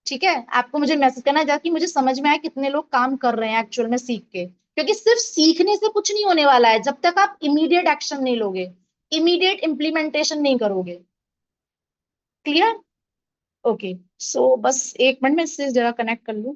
ठीक है? आपको मुझे मैसेज करना है, ताकि मुझे समझ में आए कितने लोग काम कर रहे हैं एक्चुअल में सीख के। क्योंकि सिर्फ सीखने से कुछ नहीं होने वाला है, जब तक आप इमीडिएट एक्शन नहीं लोगे, इमीडिएट इम्प्लीमेंटेशन नहीं करोगे। क्लियर? ओके। सो बस 1 मिनट में इससे जरा कनेक्ट कर लूं।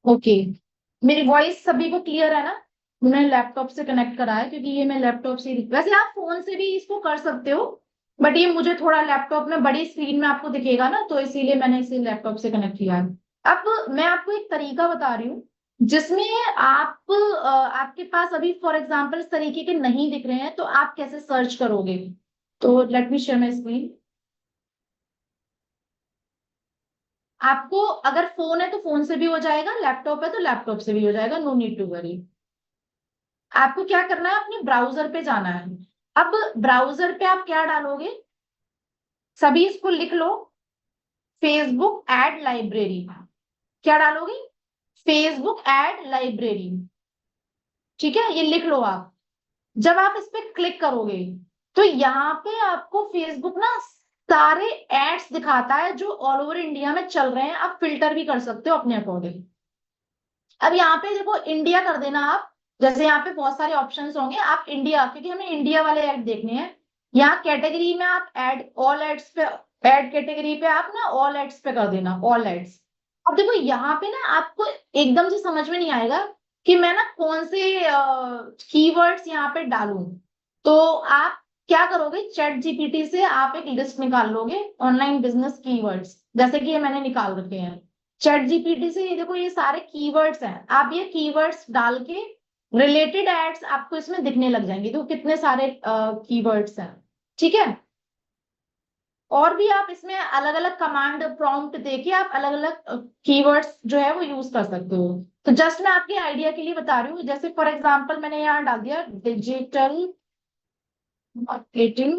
ओके, मेरी वॉइस सभी को क्लियर है ना? मैं लैपटॉप से कनेक्ट करा है, क्योंकि ये मैं लैपटॉप से वैसे आप फोन से भी इसको कर सकते हो, बट ये मुझे थोड़ा लैपटॉप में बड़ी स्क्रीन में आपको दिखेगा ना, तो इसीलिए मैंने इसे लैपटॉप से कनेक्ट किया है। अब मैं आपको एक तरीका बता रही हूँ, जिसमें आप आपके पास अभी फॉर एग्जाम्पल इस तरीके के नहीं दिख रहे हैं, तो आप कैसे सर्च करोगे? तो let me share my screen. आपको अगर फोन है तो फोन से भी हो जाएगा, लैपटॉप है तो लैपटॉप से भी हो जाएगा, नो नीड टू वरी। आपको क्या करना है, अपने ब्राउजर पे जाना है। अब ब्राउजर पे आप क्या डालोगे, सभी इसको लिख लो, फेसबुक एड लाइब्रेरी। क्या डालोगे? Facebook ad library. ठीक है, ये लिख लो आप। जब आप इस पे क्लिक करोगे, तो यहाँ पे आपको फेसबुक ना सारे एड्स दिखाता है जो ऑल ओवर इंडिया में चल रहे हैं। आप फिल्टर भी कर सकते हो अपने अकॉर्डिंग। अब यहाँ पे देखो, इंडिया कर देना आप। जैसे यहाँ पे बहुत सारे ऑप्शंस होंगे, आप इंडिया, क्योंकि हमें इंडिया वाले ऐड देखने हैं। यहाँ कैटेगरी में आप ऐड ऑल एड्स पे, ऐड कैटेगरी पे आप ना ऑल एड्स पे कर देना, ऑल एड्स। अब देखो यहाँ पे ना आपको एकदम से समझ में नहीं आएगा कि मैं ना कौन से कीवर्ड्स यहाँ पे डालूं। तो आप क्या करोगे, चैट जीपीटी से आप एक लिस्ट निकाल लोगे, ऑनलाइन बिजनेस कीवर्ड्स, जैसे कि ये मैंने निकाल रखे हैं चैट जीपीटी से। ये देखो, ये सारे कीवर्ड्स हैं, आप ये कीवर्ड्स डाल के रिलेटेड एड्स आपको इसमें दिखने लग जाएंगे। तो कितने सारे कीवर्ड्स हैं। ठीक है? और भी आप इसमें अलग अलग कमांड प्रॉम्प्ट देके आप अलग अलग कीवर्ड्स जो है वो यूज कर सकते हो। तो जस्ट मैं आपके आइडिया के लिए बता रही हूँ, जैसे फॉर एग्जांपल मैंने यहाँ डाल दिया डिजिटल मार्केटिंग।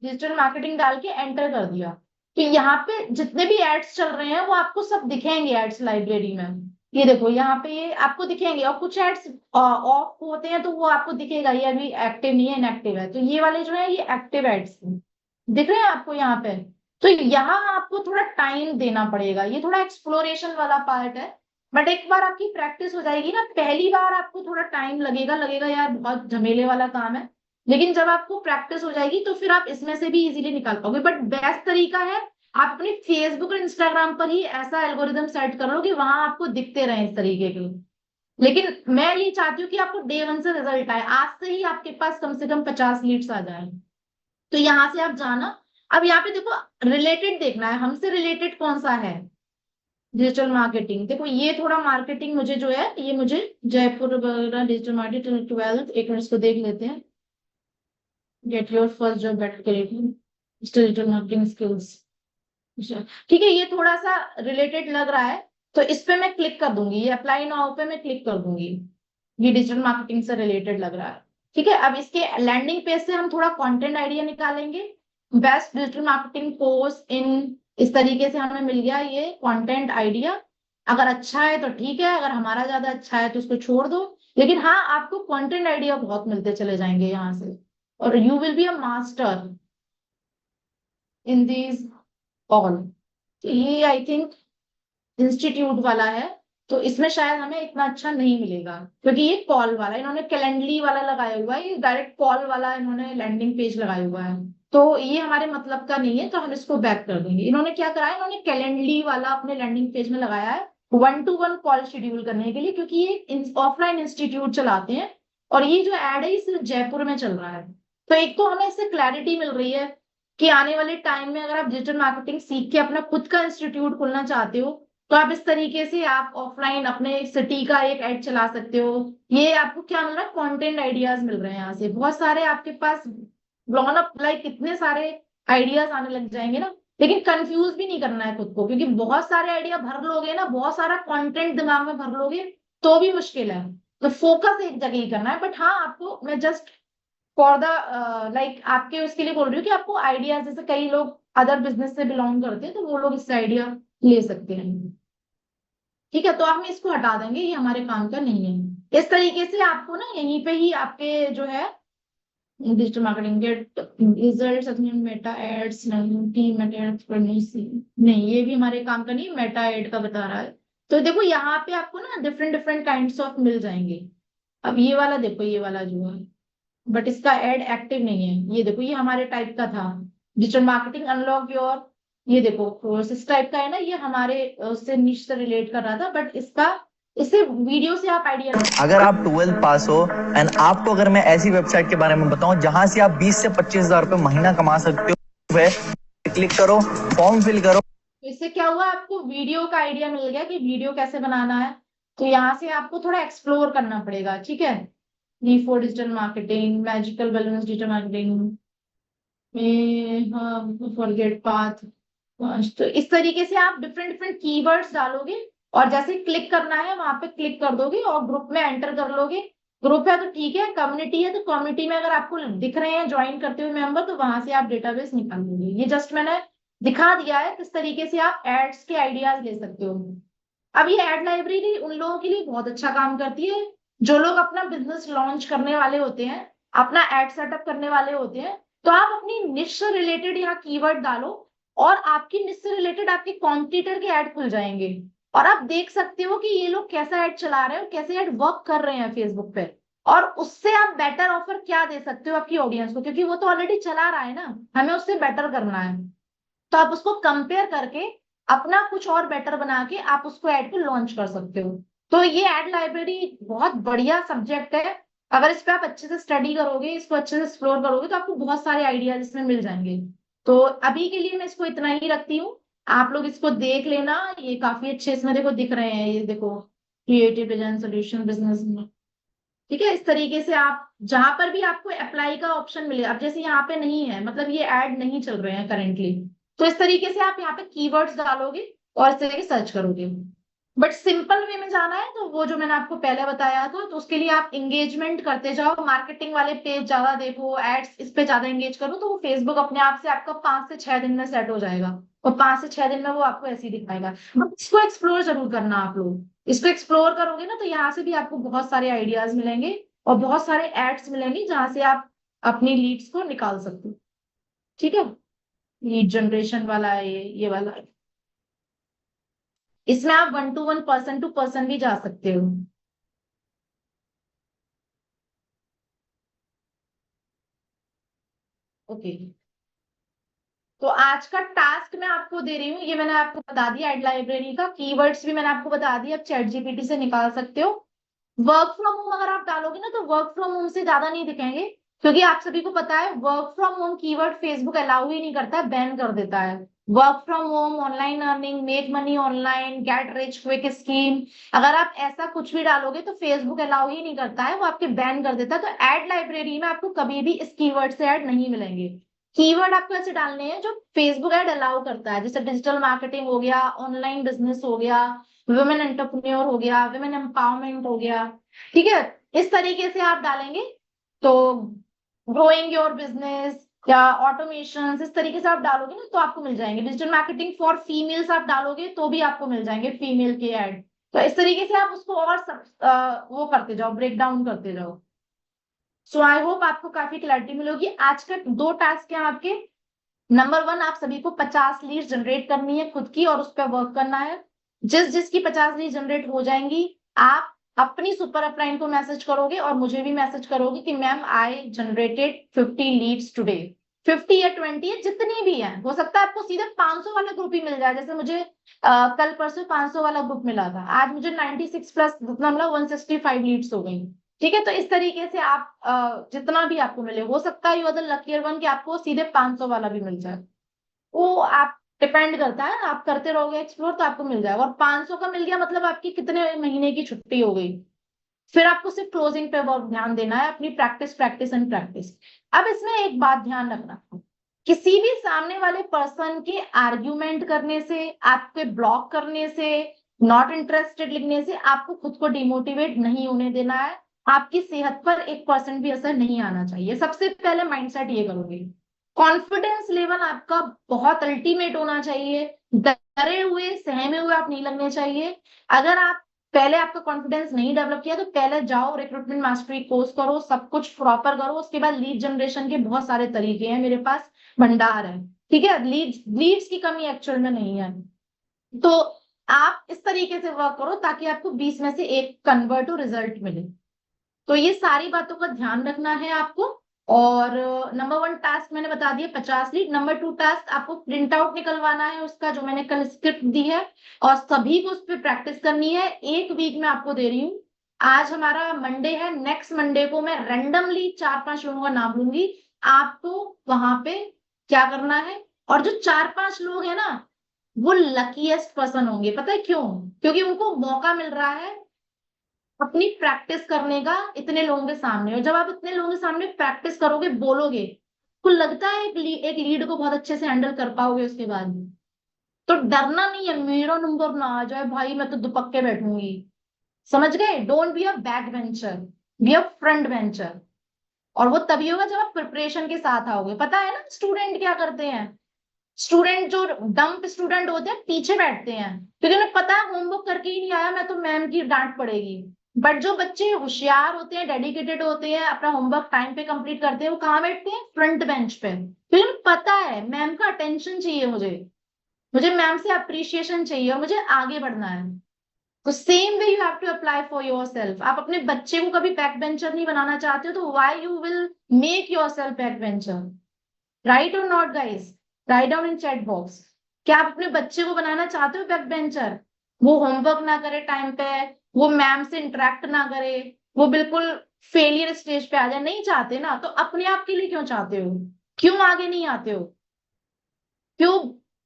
डिजिटल मार्केटिंग डाल के एंटर कर दिया, तो यहाँ पे जितने भी एड्स चल रहे हैं वो आपको सब दिखेंगे एड्स लाइब्रेरी में। ये देखो यहाँ पे ये आपको दिखेंगे, और कुछ एड्स ऑफ होते हैं तो वो आपको दिखेगा ये अभी एक्टिव नहीं है, इनएक्टिव है। तो ये वाले जो है ये एक्टिव एड्स दिख रहे हैं आपको यहाँ पे। तो यहाँ आपको थोड़ा टाइम देना पड़ेगा, ये थोड़ा एक्सप्लोरेशन वाला पार्ट है। बट एक बार आपकी प्रैक्टिस हो जाएगी ना, पहली बार आपको थोड़ा टाइम लगेगा, लगेगा यार बहुत झमेले वाला काम है। लेकिन जब आपको प्रैक्टिस हो जाएगी तो फिर आप इसमें से भी इजीली निकाल पाओगे। बट बेस्ट तरीका है आप अपने फेसबुक और इंस्टाग्राम पर ही ऐसा एल्गोरिदम सेट कर लो कि वहां आपको दिखते रहे इस तरीके के। लेकिन मैं ये चाहती हूँ कि आपको डे वन से रिजल्ट आए, आज से ही आपके पास कम से कम 50 लीड्स आ जाए। तो यहाँ से आप जाना। अब यहाँ पे देखो रिलेटेड देखना है, हमसे रिलेटेड कौन सा है। डिजिटल मार्केटिंग देखो, ये थोड़ा मार्केटिंग मुझे जो है ये मुझे जयपुर वगैरह डिजिटल मार्केटिंग 12, एक मिनट इसको देख लेते हैं। Get your first job better career digital marketing skills. ठीक है, ये थोड़ा सा रिलेटेड लग रहा है, तो इस पे मैं क्लिक कर दूंगी, ये अप्लाई नाउ पे मैं क्लिक कर दूंगी। ये डिजिटल मार्केटिंग से रिलेटेड लग रहा है। ठीक है, अब इसके लैंडिंग पेज से हम थोड़ा कंटेंट आइडिया निकालेंगे। Best digital marketing course in, इस तरीके से हमें मिल गया ये कंटेंट आइडिया। अगर अच्छा है तो ठीक है, अगर हमारा ज्यादा अच्छा है तो उसको छोड़ दो। लेकिन हाँ, आपको कंटेंट आइडिया बहुत मिलते चले जाएंगे यहाँ से, और you will be a master in these all. ये आई थिंक इंस्टीट्यूट वाला है, तो इसमें शायद हमें इतना अच्छा नहीं मिलेगा, क्योंकि ये कॉल वाला, इन्होंने कैलेंडली वाला लगाया हुआ है, ये डायरेक्ट कॉल वाला इन्होंने लैंडिंग पेज लगाया हुआ है। तो ये हमारे मतलब का नहीं है, तो हम इसको बैक कर देंगे। इन्होंने क्या करा है, इन्होंने कैलेंडली वाला अपने लैंडिंग पेज में लगाया है 1-to-1 कॉल शेड्यूल करने के लिए, क्योंकि ये ऑफलाइन इंस्टीट्यूट चलाते हैं। और ये जो एड है ये सिर्फ जयपुर में चल रहा है। तो एक तो हमें इससे क्लैरिटी मिल रही है कि आने वाले टाइम में अगर आप डिजिटल मार्केटिंग सीख के अपना खुद का इंस्टीट्यूट खोलना चाहते हो, तो आप इस तरीके से आप ऑफलाइन अपने सिटी का एक एड चला सकते हो। ये आपको क्या मिल रहा है, कंटेंट आइडियाज मिल रहे हैं यहाँ से बहुत सारे आपके पास, ब्लॉन अप लाइक कितने सारे आइडियाज आने लग जाएंगे ना। लेकिन कंफ्यूज भी नहीं करना है खुद को, क्योंकि बहुत सारे आइडिया भर लोगे ना, बहुत सारा कंटेंट दिमाग में भर लोगे तो भी मुश्किल है। तो फोकस एक जगह ही करना है। बट हाँ, आपको मैं जस्ट फॉर द लाइक आपके उसके लिए बोल रही हूँ कि आपको आइडियाज, जैसे कई लोग अदर बिजनेस से बिलोंग करते हैं तो वो लोग इससे आइडिया ले सकते हैं। ठीक है, तो हम इसको हटा देंगे, ये हमारे काम का नहीं है। इस तरीके से आपको ना यहीं पे ही आपके जो है digital marketing get result Meta ads नहीं, मेटा एड्स नहीं, ये भी हमारे काम का नहीं, मेटा एड का बता रहा है। तो देखो यहाँ पे आपको ना डिफरेंट डिफरेंट काइंड्स ऑफ मिल जाएंगे। अब ये वाला देखो, ये वाला जो है, बट इसका एड एक्टिव नहीं है। ये देखो, ये हमारे टाइप का था, डिजिटल मार्केटिंग अनलॉक योर। ये देखो कोर्स इस टाइप का है ना, ये हमारे उससे निश से रिलेट कर रहा था, बट इसका इससे वीडियो से आप आइडिया। अगर आप 12th पास हो एंड आपको अगर मैं ऐसी वेबसाइट के बारे में बताऊं जहां से आप 20 से 25 हजार रुपए महीना कमा सकते हो, क्लिक करो, फॉर्म फिल करो। तो इससे क्या हुआ, आपको वीडियो का आइडिया मिल गया कि वीडियो कैसे बनाना है। तो यहाँ से आपको थोड़ा एक्सप्लोर करना पड़ेगा। ठीक है, D for digital marketing, magical balance digital marketing, forget path. तो इस तरीके से आप डिफरेंट डिफरेंट कीवर्ड्स डालोगे, और जैसे क्लिक करना है वहां पे क्लिक कर दोगे और ग्रुप में एंटर कर लोगे। ग्रुप है तो ठीक है, कम्युनिटी है तो कम्युनिटी में अगर आपको दिख रहे हैं ज्वाइन करते हुए मेंबर, तो वहां से आप डेटाबेस निकाल लोगे। ये जस्ट मैंने दिखा दिया है किस तरीके से आप एड्स के आइडियाज ले सकते हो। अब ये एड लाइब्रेरी उन लोगों के लिए बहुत अच्छा काम करती है जो लोग अपना बिजनेस लॉन्च करने वाले होते हैं, अपना एड सेटअप करने वाले होते हैं। तो आप अपनी निश से रिलेटेड यहाँ कीवर्ड डालो, और आपकी निश से रिलेटेड आपके कॉम्पिटिटर के ऐड खुल जाएंगे, और आप देख सकते हो कि ये लोग कैसा ऐड चला रहे हैं और कैसे ऐड वर्क कर रहे हैं फेसबुक पे। और उससे आप बेटर ऑफर क्या दे सकते हो आपकी ऑडियंस को, क्योंकि वो तो ऑलरेडी चला रहा है ना, हमें उससे बेटर करना है। तो आप उसको कंपेयर करके अपना कुछ और बेटर बना के आप उसको ऐड को लॉन्च कर सकते हो। तो ये एड लाइब्रेरी बहुत बढ़िया सब्जेक्ट है। अगर इस पे आप अच्छे से स्टडी करोगे, इसको अच्छे से एक्सप्लोर करोगे, तो आपको बहुत सारे आइडियाज इसमें मिल जाएंगे। तो अभी के लिए मैं इसको इतना ही रखती हूँ, आप लोग इसको देख लेना। ये काफी अच्छे इसमें देखो दिख रहे हैं, ये देखो क्रिएटिव डिजाइन सोल्यूशन बिजनेस। ठीक है, इस तरीके से आप जहां पर भी आपको अप्लाई का ऑप्शन मिले, अब जैसे यहाँ पे नहीं है, मतलब ये ऐड नहीं चल रहे हैं करेंटली, तो इस तरीके से आप यहाँ पे कीवर्ड्स डालोगे और इस तरीके सर्च करोगे। बट सिंपल वे में जाना है तो वो जो मैंने आपको पहले बताया था, तो उसके लिए आप इंगेजमेंट करते जाओ, मार्केटिंग वाले पेज ज्यादा देखो, एड्स इस पे ज्यादा एंगेज करो, तो वो फेसबुक अपने आप से आपका 5 से 6 दिन में सेट हो जाएगा, और 5 से 6 दिन में वो आपको ऐसे ही दिखाएगा। बट इसको एक्सप्लोर जरूर करना आप लोग। इसको एक्सप्लोर करोगे ना तो यहाँ से भी आपको बहुत सारे आइडियाज मिलेंगे और बहुत सारे एड्स मिलेंगे जहां से आप अपनी लीड्स को निकाल सकते हो। ठीक है, लीड जनरेशन वाला है ये वाला है। इसमें आप 1 to 1, पर्सन टू पर्सन भी जा सकते हो। ओके, तो आज का टास्क मैं आपको दे रही हूँ, ये मैंने आपको बता दिया एड लाइब्रेरी का, कीवर्ड्स भी मैंने आपको बता दिया, अब चैट जीपीटी से निकाल सकते हो। वर्क फ्रॉम होम अगर आप डालोगे ना तो वर्क फ्रॉम होम से ज्यादा नहीं दिखेंगे, क्योंकि आप सभी को पता है work from home keyword Facebook allow ही नहीं करता, बैन कर देता है। Work from home, online earning, make money online, get rich quick scheme, अगर आप ऐसा कुछ भी डालोगे तो फेसबुक अलाउ ही नहीं करता है, वो आपके बैन कर देता है। तो एड लाइब्रेरी में आपको कभी भी इस कीवर्ड से ऐड नहीं मिलेंगे। कीवर्ड आपको ऐसे डालने हैं जो फेसबुक ऐड अलाउ करता है, जैसे डिजिटल मार्केटिंग हो गया, ऑनलाइन बिजनेस हो गया, वुमेन एंटरप्रेन्योर हो गया, वुमेन एम्पावरमेंट हो गया। ठीक है, इस तरीके से आप डालेंगे तो ग्रोइंग योर बिजनेस या ऑटोमेशन, इस तरीके से आप डालोगे ना तो आपको मिल जाएंगे। डिजिटल मार्केटिंग फॉर फीमेल्स आप डालोगे तो भी आपको मिल जाएंगे फीमेल के ऐड। तो इस तरीके से आप उसको और वो करते जाओ, ब्रेक डाउन करते जाओ। सो आई होप आपको काफी क्लैरिटी मिलेगी। आज का 2 टास्क हैं आपके। नंबर 1, आप सभी को 50 लीड जनरेट करनी है खुद की और उस पर वर्क करना है। जिस जिसकी 50 लीड जनरेट हो जाएंगी, आप अपनी सुपर अपलाइन को मैसेज करोगे और मुझे भी मैसेज करोगे कि ma'am I generated 50 leads today. 50 या 20 है, जितनी भी है, हो सकता है आपको सीधे 500 वाला ग्रुप ही मिल जाए, जैसे मुझे कल परसों 500 वाला ग्रुप मिला था, आज मुझे 96 प्लस मतलब 165 लीड्स हो गई। ठीक है, तो इस तरीके से आप जितना भी आपको मिले, हो सकता है you are the luckier one कि आपको सीधे 500 वाला भी मिल जाए। वो आप डिपेंड करता है, आप करते रहोगे एक्सप्लोर तो आपको मिल जाएगा। और 500 का मिल गया मतलब आपकी कितने महीने की छुट्टी हो गई। फिर आपको सिर्फ क्लोजिंग पे बहुत ध्यान देना है, अपनी प्रैक्टिस प्रैक्टिस एंड प्रैक्टिस। अब इसमें एक बात ध्यान रखना, किसी भी सामने वाले पर्सन के आर्ग्यूमेंट करने से, आपके ब्लॉक करने से, नॉट इंटरेस्टेड लिखने से आपको खुद को डिमोटिवेट नहीं होने देना है। आपकी सेहत पर 1% भी असर नहीं आना चाहिए, सबसे पहले माइंडसेट ये करोगे। कॉन्फिडेंस लेवल आपका बहुत अल्टीमेट होना चाहिए, डरे हुए सहमे हुए आप नहीं लगने चाहिए। अगर आप पहले आपका कॉन्फिडेंस नहीं डेवलप किया तो पहले जाओ रिक्रूटमेंट मास्टरी कोर्स करो, सब कुछ प्रॉपर करो, उसके बाद लीड जनरेशन के बहुत सारे तरीके हैं मेरे पास, भंडार है। ठीक है, लीड्स की कमी एक्चुअल में नहीं है। तो आप इस तरीके से वर्क करो ताकि आपको 20 में से एक कन्वर्ट हो रिजल्ट मिले। तो ये सारी बातों का ध्यान रखना है आपको। और नंबर 1 टास्क मैंने बता दिया 50 लीड। नंबर 2 टास्क आपको प्रिंट आउट निकलवाना है उसका, जो मैंने कल स्क्रिप्ट दी है, और सभी को उस पर प्रैक्टिस करनी है। 1 वीक में आपको दे रही हूँ। आज हमारा मंडे है, नेक्स्ट मंडे को मैं रैंडमली 4-5 लोगों का नाम लूंगी, आपको वहां पे क्या करना है। और जो 4-5 लोग हैं ना, वो लकीएस्ट पर्सन होंगे, पता है क्यों? क्योंकि उनको मौका मिल रहा है अपनी प्रैक्टिस करने का इतने लोगों के सामने। और जब आप इतने लोगों के सामने प्रैक्टिस करोगे, बोलोगे, तो लगता है एक लीड को बहुत अच्छे से हैंडल कर पाओगे उसके बाद। तो डरना नहीं है, मेरा नंबर ना आ जाए भाई मैं तो दुपक्के बैठूंगी। समझ गए? Don't be a back bencher, be a front bencher. और वो तभी होगा जब आप प्रिपरेशन के साथ आओगे। पता है ना स्टूडेंट क्या करते हैं? स्टूडेंट जो डम्प स्टूडेंट होते हैं पीछे बैठते हैं, क्योंकि उन्हें पता है होमवर्क करके ही नहीं आया मैं तो मैम की डांट पड़ेगी। बट जो बच्चे होशियार होते हैं, डेडिकेटेड होते हैं, अपना होमवर्क टाइम पे कंप्लीट करते हैं, वो कहाँ बैठते हैं? फ्रंट बेंच पे, क्योंकि उन्हें पता है मैम का अटेंशन चाहिए मुझे, मुझे मैम से अप्रिशिएशन चाहिए और मुझे आगे बढ़ना है। तो same way you have to apply for yourself. आप अपने बच्चे को कभी बैक बेंचर नहीं बनाना चाहते हो तो why you will make yourself backbencher? Right और not guys? Right down in chat box. क्या आप अपने बच्चे को बनाना चाहते हो बैक बेंचर? वो होमवर्क ना करे टाइम पे, वो मैम से इंटरेक्ट ना करे, वो बिल्कुल फेलियर स्टेज पे आ जाए, नहीं चाहते ना? तो अपने आप के लिए क्यों चाहते हो? क्यों आगे नहीं आते हो? क्यों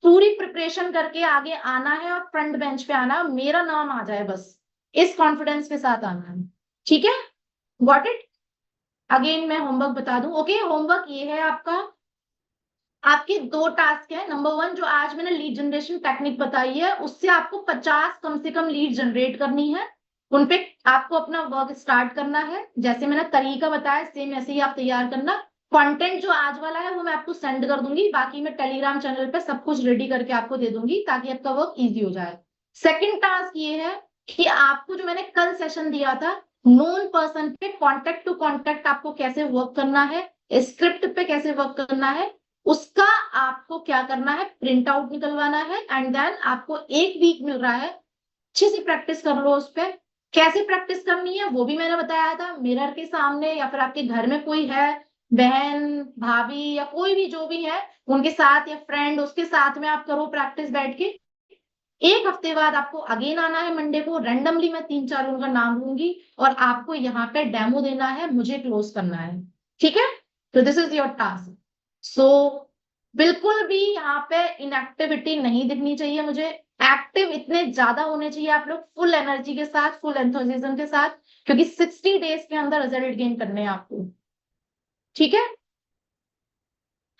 पूरी प्रिपरेशन करके आगे आना है और फ्रंट बेंच पे आना है, मेरा नाम आ जाए बस, इस कॉन्फिडेंस के साथ आना है। ठीक है, गॉट इट? अगेन मैं होमवर्क बता दूं। ओके, होमवर्क ये है आपका, आपके 2 टास्क है। नंबर 1 जो आज मैंने लीड जनरेशन टेक्निक बताई है, उससे आपको 50 कम से कम लीड जनरेट करनी है। उन पे आपको अपना वर्क स्टार्ट करना है। जैसे मैंने तरीका बताया सेम ऐसे ही आप तैयार करना। कंटेंट जो आज वाला है वो मैं आपको सेंड कर दूंगी, बाकी मैं टेलीग्राम चैनल पे सब कुछ रेडी करके आपको दे दूंगी ताकि आपका वर्क इजी हो जाए। सेकंड टास्क ये है कि आपको जो मैंने कल सेशन दिया था, नोन पर्सन पे कॉन्टेक्ट टू कॉन्टेक्ट आपको कैसे वर्क करना है, स्क्रिप्ट पे कैसे वर्क करना है, उसका आपको क्या करना है, प्रिंट आउट निकलवाना है। एंड देन आपको 1 वीक मिल रहा है, अच्छे से प्रैक्टिस कर लो उस पर। कैसे प्रैक्टिस करनी है वो भी मैंने बताया था, मिरर के सामने या फिर आपके घर में कोई है, बहन भाभी या कोई भी जो भी है उनके साथ, या फ्रेंड उसके साथ में आप करो प्रैक्टिस बैठ के। 1 हफ्ते बाद आपको अगेन आना है मंडे को, रैंडमली मैं 3-4 उनका नाम लूंगी और आपको यहाँ पे डेमो देना है, मुझे क्लोज करना है। ठीक है, तो दिस इज योर टास्क। सो बिल्कुल भी यहाँ पे इनएक्टिविटी नहीं दिखनी चाहिए मुझे। एक्टिव इतने ज्यादा होने चाहिए आप लोग, फुल एनर्जी के साथ, फुल एंथुसिज्म के साथ, क्योंकि 60 डेज के अंदर रिजल्ट गेन करने हैं आपको। ठीक है,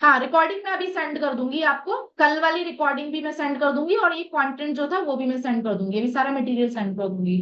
हाँ रिकॉर्डिंग मैं अभी सेंड कर दूंगी आपको, कल वाली रिकॉर्डिंग भी मैं सेंड कर दूंगी और ये कंटेंट जो था वो भी मैं सेंड कर दूंगी, अभी सारा मटेरियल सेंड कर दूंगी।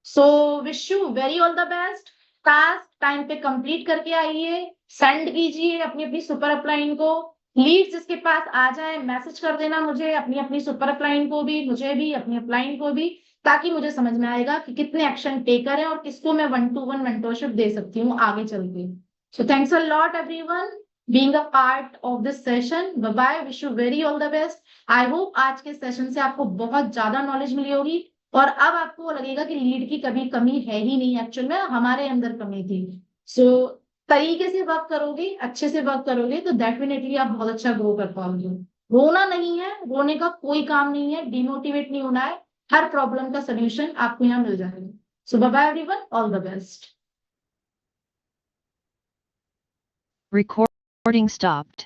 So wish you very all the best. Task time पे कंप्लीट करके आइए, सेंड कीजिए अपनी अपनी सुपर अपलाइन को। लीड्स जिसके पास आ जाए मैसेज कर देना मुझे, अपनी अपनी सुपर अपलाइन को भी, मुझे भी, अपनी अपलाइन को भी, ताकि मुझे समझ में आएगा कि कितने एक्शन टेकर है और किसको मैं 1-to-1 मेंटरशिप दे सकती हूँ आगे चल के। So thanks a lot everyone being a part of this session. Bye bye, wish you very all the best. I hope आज के सेशन से आपको बहुत ज्यादा नॉलेज मिली होगी और अब आपको लगेगा कि लीड की कभी कमी है ही नहीं, एक्चुअल में हमारे अंदर कमी थी। सो तरीके से वर्क करोगे, अच्छे से वर्क करोगे तो डेफिनेटली आप बहुत अच्छा ग्रो कर पाओगे। रोना नहीं है, रोने का कोई काम नहीं है, डिमोटिवेट नहीं होना है, हर प्रॉब्लम का सोल्यूशन आपको यहाँ मिल जाएगा। So bye bye everyone, all the best. Recording stopped.